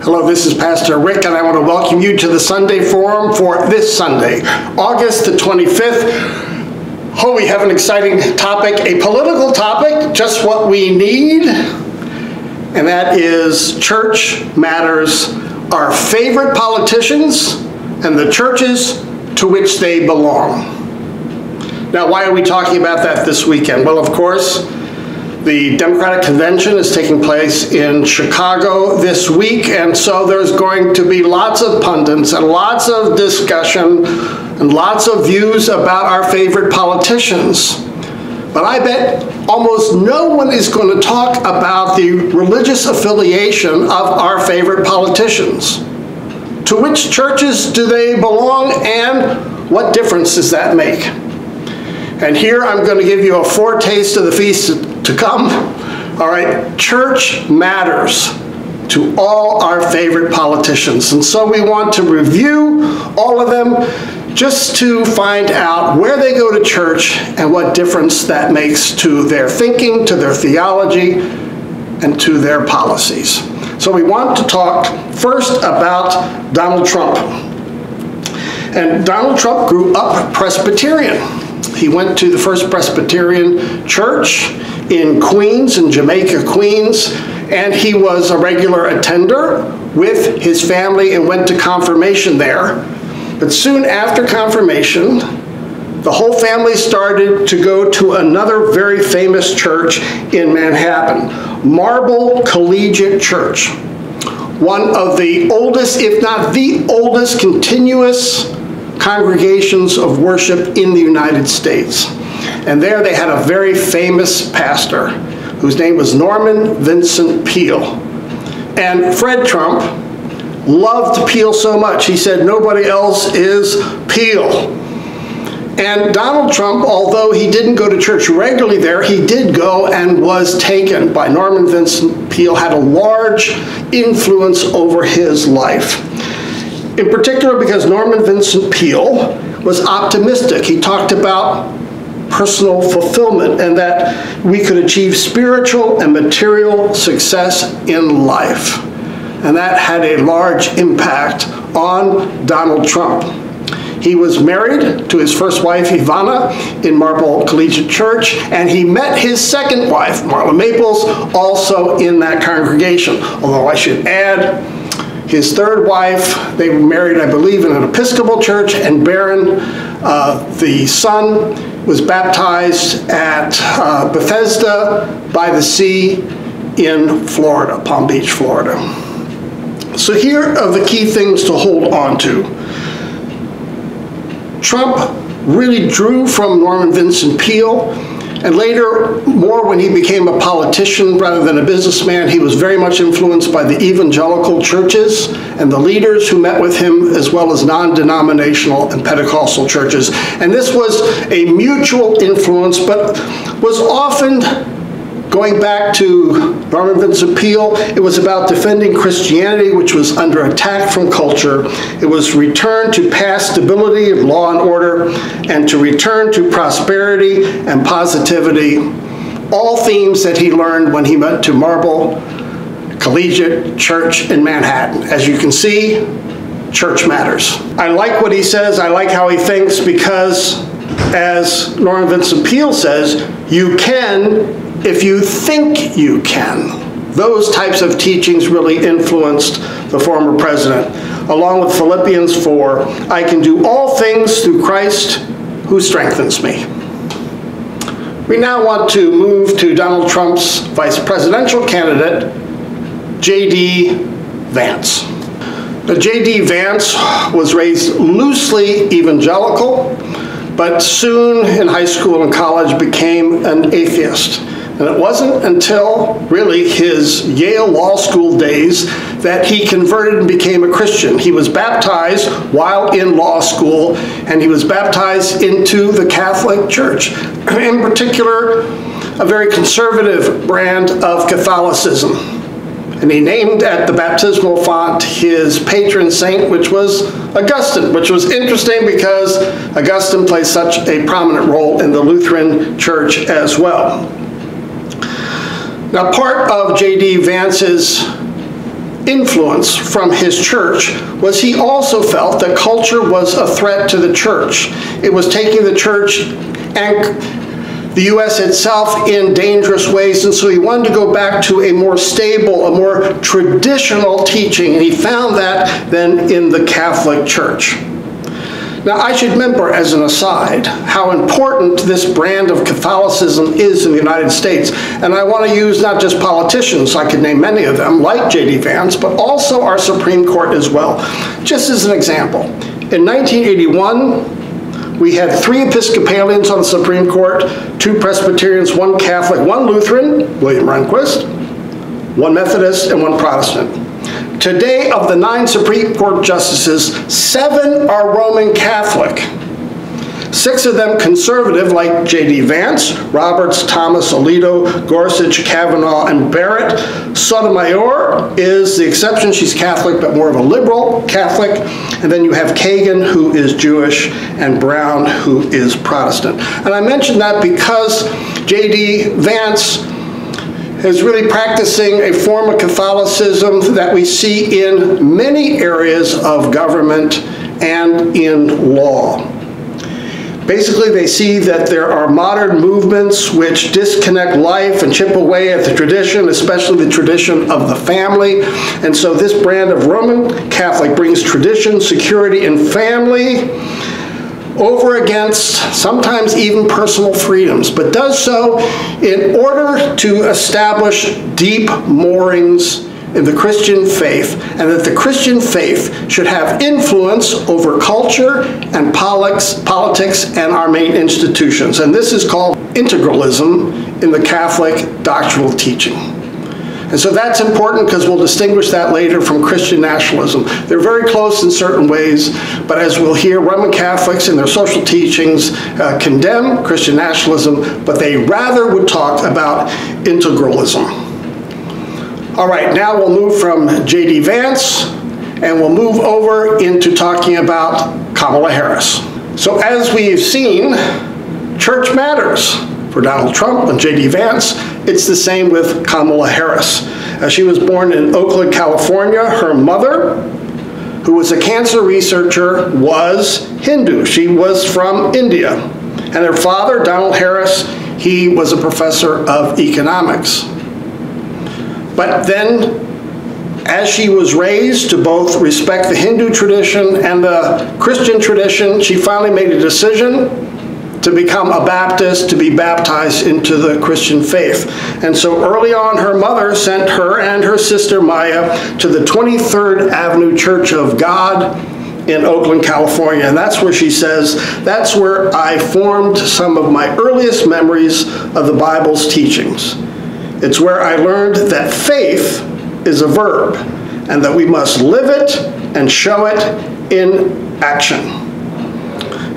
Hello, this is Pastor Rick, and I want to welcome you to the Sunday Forum for this Sunday, August the 25th. Oh, we have an exciting topic, a political topic, just what we need, and that is church matters, our favorite politicians, and the churches to which they belong. Now, why are we talking about that this weekend? Well, of course, the Democratic Convention is taking place in Chicago this week, and so there's going to be lots of pundits and lots of discussion and lots of views about our favorite politicians. But I bet almost no one is going to talk about the religious affiliation of our favorite politicians. To which churches do they belong, and what difference does that make? And here I'm going to give you a foretaste of the feast to come. All right, church matters to all our favorite politicians. And so we want to review all of them just to find out where they go to church and what difference that makes to their thinking, to their theology, and to their policies. So we want to talk first about Donald Trump. And Donald Trump grew up Presbyterian. He went to the First Presbyterian Church in Queens, in Jamaica, Queens, and he was a regular attender with his family and went to confirmation there. But soon after confirmation, the whole family started to go to another very famous church in Manhattan, Marble Collegiate Church, one of the oldest, if not the oldest, continuous congregations of worship in the United States. And there they had a very famous pastor whose name was Norman Vincent Peale. And Fred Trump loved Peale so much, he said nobody else is Peale. And Donald Trump, although he didn't go to church regularly there, he did go and was taken by Norman Vincent Peale, had a large influence over his life. In particular because Norman Vincent Peale was optimistic. He talked about personal fulfillment and that we could achieve spiritual and material success in life. And that had a large impact on Donald Trump. He was married to his first wife, Ivana, in Marble Collegiate Church, and he met his second wife, Marla Maples, also in that congregation. Although I should add, his third wife, they were married, I believe, in an Episcopal church, and Barron, the son, was baptized at Bethesda by the Sea in Florida, Palm Beach, Florida. So here are the key things to hold on to. Trump really drew from Norman Vincent Peale, and later, more when he became a politician rather than a businessman, he was very much influenced by the evangelical churches and the leaders who met with him, as well as non-denominational and Pentecostal churches. And this was a mutual influence, but was often, going back to Norman Vincent Peale, it was about defending Christianity, which was under attack from culture. It was return to past stability of law and order, and to return to prosperity and positivity, all themes that he learned when he went to Marble Collegiate Church in Manhattan. As you can see, church matters. I like what he says, I like how he thinks, because as Norman Vincent Peale says, you can if you think you can. Those types of teachings really influenced the former president, along with Philippians 4, I can do all things through Christ who strengthens me. We now want to move to Donald Trump's vice presidential candidate, J.D. Vance. Now, J.D. Vance was raised loosely evangelical, but soon in high school and college became an atheist. And it wasn't until really his Yale Law School days that he converted and became a Christian. He was baptized while in law school, and he was baptized into the Catholic Church, in particular, a very conservative brand of Catholicism. And he named at the baptismal font his patron saint, which was Augustine, which was interesting because Augustine plays such a prominent role in the Lutheran Church as well. Now, part of J.D. Vance's influence from his church was he also felt that culture was a threat to the church. It was taking the church and the U.S. itself in dangerous ways, and so he wanted to go back to a more stable, a more traditional teaching, and he found that then in the Catholic Church. Now, I should remember, as an aside, how important this brand of Catholicism is in the United States, and I want to use not just politicians, I could name many of them, like J.D. Vance, but also our Supreme Court as well. Just as an example, in 1981, we had 3 Episcopalians on the Supreme Court, 2 Presbyterians, 1 Catholic, 1 Lutheran, William Rehnquist, 1 Methodist, and 1 Protestant. Today, of the 9 Supreme Court justices, 7 are Roman Catholic. 6 of them conservative, like J.D. Vance, Roberts, Thomas, Alito, Gorsuch, Kavanaugh, and Barrett. Sotomayor is the exception. She's Catholic, but more of a liberal Catholic. And then you have Kagan, who is Jewish, and Brown, who is Protestant. And I mention that because J.D. Vance is really practicing a form of Catholicism that we see in many areas of government and in law. Basically, they see that there are modern movements which disconnect life and chip away at the tradition, especially the tradition of the family. And so this brand of Roman Catholic brings tradition, security, and family over against sometimes even personal freedoms, but does so in order to establish deep moorings in the Christian faith, and that the Christian faith should have influence over culture and politics and our main institutions. And this is called integralism in the Catholic doctrinal teaching. And so that's important because we'll distinguish that later from Christian nationalism. They're very close in certain ways, but as we'll hear, Roman Catholics in their social teachings condemn Christian nationalism, but they rather would talk about integralism. All right, now we'll move from J.D. Vance, and we'll move over into talking about Kamala Harris. So as we've seen, church matters. For Donald Trump and J.D. Vance, it's the same with Kamala Harris. She was born in Oakland, California. Her mother, who was a cancer researcher, was Hindu. She was from India. And her father, Donald Harris, he was a professor of economics. But then, as she was raised to both respect the Hindu tradition and the Christian tradition, she finally made a decision to become a Baptist, to be baptized into the Christian faith. And so early on, her mother sent her and her sister Maya to the 23rd Avenue Church of God in Oakland, California. And that's where she says, that's where I formed some of my earliest memories of the Bible's teachings. It's where I learned that faith is a verb, and that we must live it and show it in action.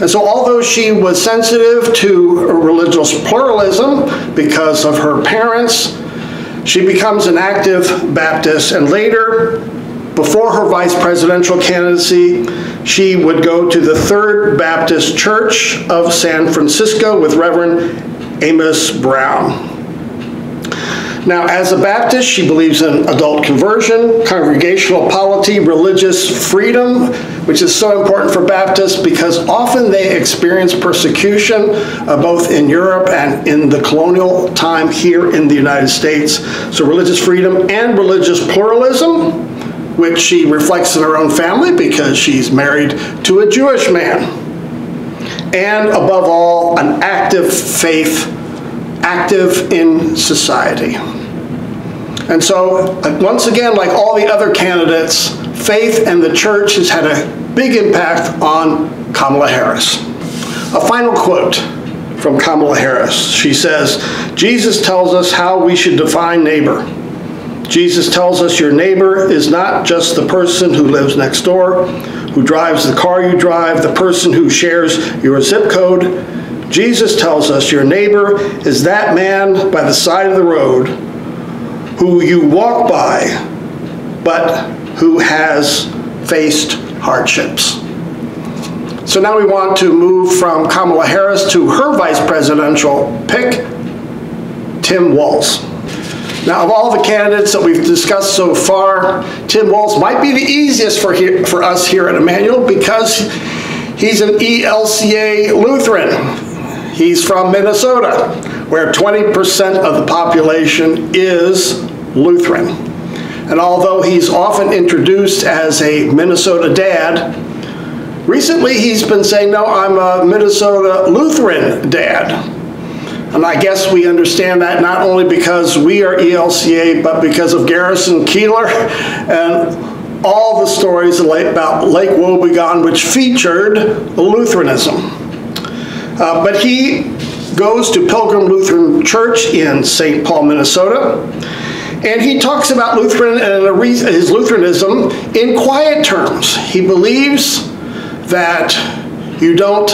And so although she was sensitive to religious pluralism because of her parents, she becomes an active Baptist, and later, before her vice presidential candidacy, she would go to the 3rd Baptist Church of San Francisco with Reverend Amos Brown. Now, as a Baptist, she believes in adult conversion, congregational polity, religious freedom, which is so important for Baptists because often they experience persecution, both in Europe and in the colonial time here in the United States. So religious freedom and religious pluralism, which she reflects in her own family because she's married to a Jewish man. And above all, an active faith, active in society. And so, once again, like all the other candidates, faith and the church has had a big impact on Kamala Harris. A final quote from Kamala Harris. She says, Jesus tells us how we should define neighbor. Jesus tells us your neighbor is not just the person who lives next door, who drives the car you drive, the person who shares your zip code. Jesus tells us your neighbor is that man by the side of the road who you walk by, but who has faced hardships. So now we want to move from Kamala Harris to her vice presidential pick, Tim Walz. Now, of all the candidates that we've discussed so far, Tim Walz might be the easiest for us here at Emmanuel because he's an ELCA Lutheran. He's from Minnesota, where 20% of the population is Lutheran. And although he's often introduced as a Minnesota dad, recently he's been saying, no, I'm a Minnesota Lutheran dad. And I guess we understand that not only because we are ELCA, but because of Garrison Keillor and all the stories about Lake Wobegon, which featured Lutheranism. But he goes to Pilgrim Lutheran Church in St. Paul, Minnesota, and he talks about Lutheran and his Lutheranism in quiet terms. He believes that you don't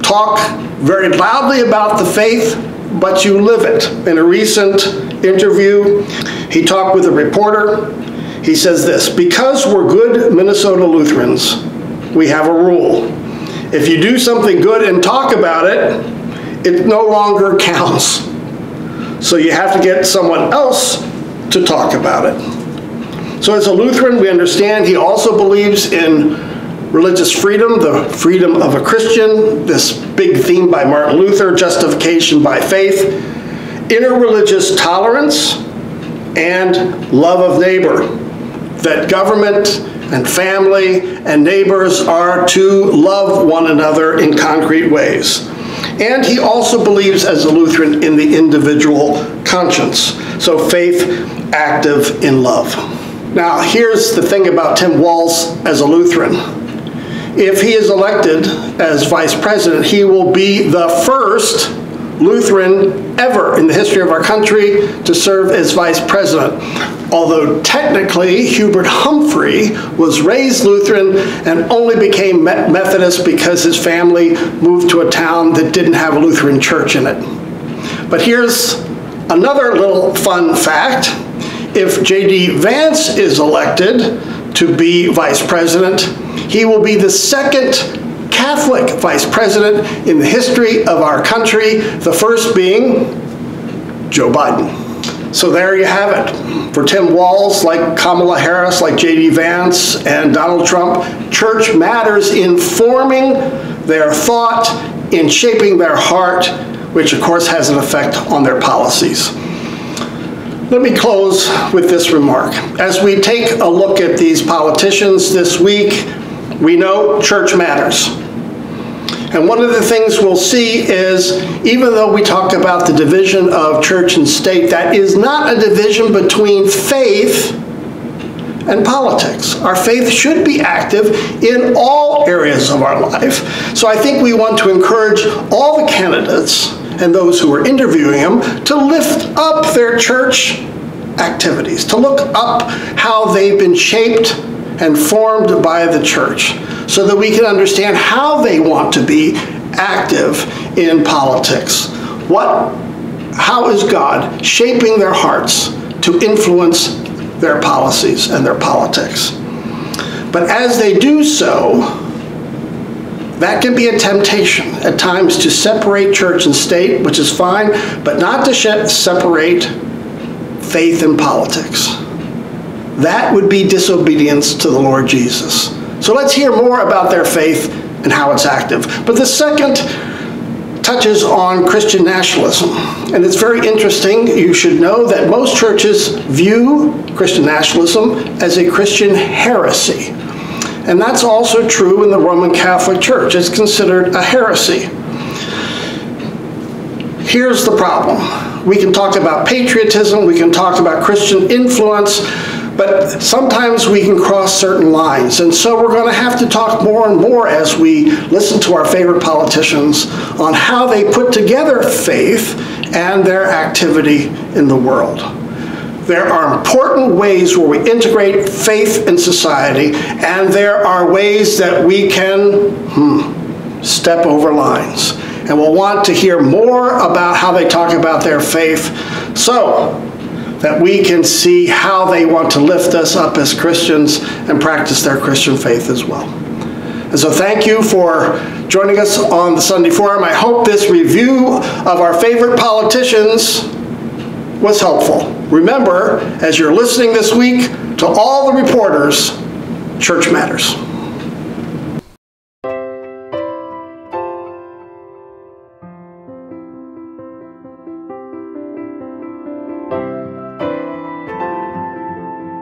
talk very loudly about the faith, but you live it. In a recent interview, he talked with a reporter. He says this: because we're good Minnesota Lutherans, we have a rule. If you do something good and talk about it, it no longer counts. So you have to get someone else to talk about it. So as a Lutheran, we understand he also believes in religious freedom, the freedom of a Christian, this big theme by Martin Luther, justification by faith, interreligious tolerance, and love of neighbor, that government and family and neighbors are to love one another in concrete ways. And he also believes as a Lutheran in the individual conscience, so faith active in love. Now here's the thing about Tim Walz as a Lutheran. If he is elected as vice president, he will be the first Lutheran ever in the history of our country to serve as vice president. Although technically Hubert Humphrey was raised Lutheran and only became Methodist because his family moved to a town that didn't have a Lutheran church in it. But here's another little fun fact. If J.D. Vance is elected to be vice president, he will be the second Catholic vice president in the history of our country, the first being Joe Biden. So there you have it. For Tim Walz, like Kamala Harris, like J.D. Vance, and Donald Trump, church matters in forming their thought, in shaping their heart, which of course has an effect on their policies. Let me close with this remark. As we take a look at these politicians this week, we know church matters. And one of the things we'll see is, even though we talk about the division of church and state, that is not a division between faith and politics. Our faith should be active in all areas of our life. So I think we want to encourage all the candidates and those who are interviewing them to lift up their church activities, to look up how they've been shaped and formed by the church, so that we can understand how they want to be active in politics. How is God shaping their hearts to influence their policies and their politics? But as they do so, that can be a temptation at times to separate church and state, which is fine, but not to separate faith and politics. That would be disobedience to the Lord Jesus. So let's hear more about their faith and how it's active. But the second touches on Christian nationalism. And it's very interesting. You should know that most churches view Christian nationalism as a Christian heresy. And that's also true in the Roman Catholic Church. It's considered a heresy. Here's the problem. We can talk about patriotism, we can talk about Christian influence, but sometimes we can cross certain lines. And so we're going to have to talk more and more as we listen to our favorite politicians on how they put together faith and their activity in the world. There are important ways where we integrate faith in society, and there are ways that we can step over lines. And we'll want to hear more about how they talk about their faith so that we can see how they want to lift us up as Christians and practice their Christian faith as well. And so thank you for joining us on the Sunday Forum. I hope this review of our favorite politicians was helpful. Remember, as you're listening this week, to all the reporters, church matters.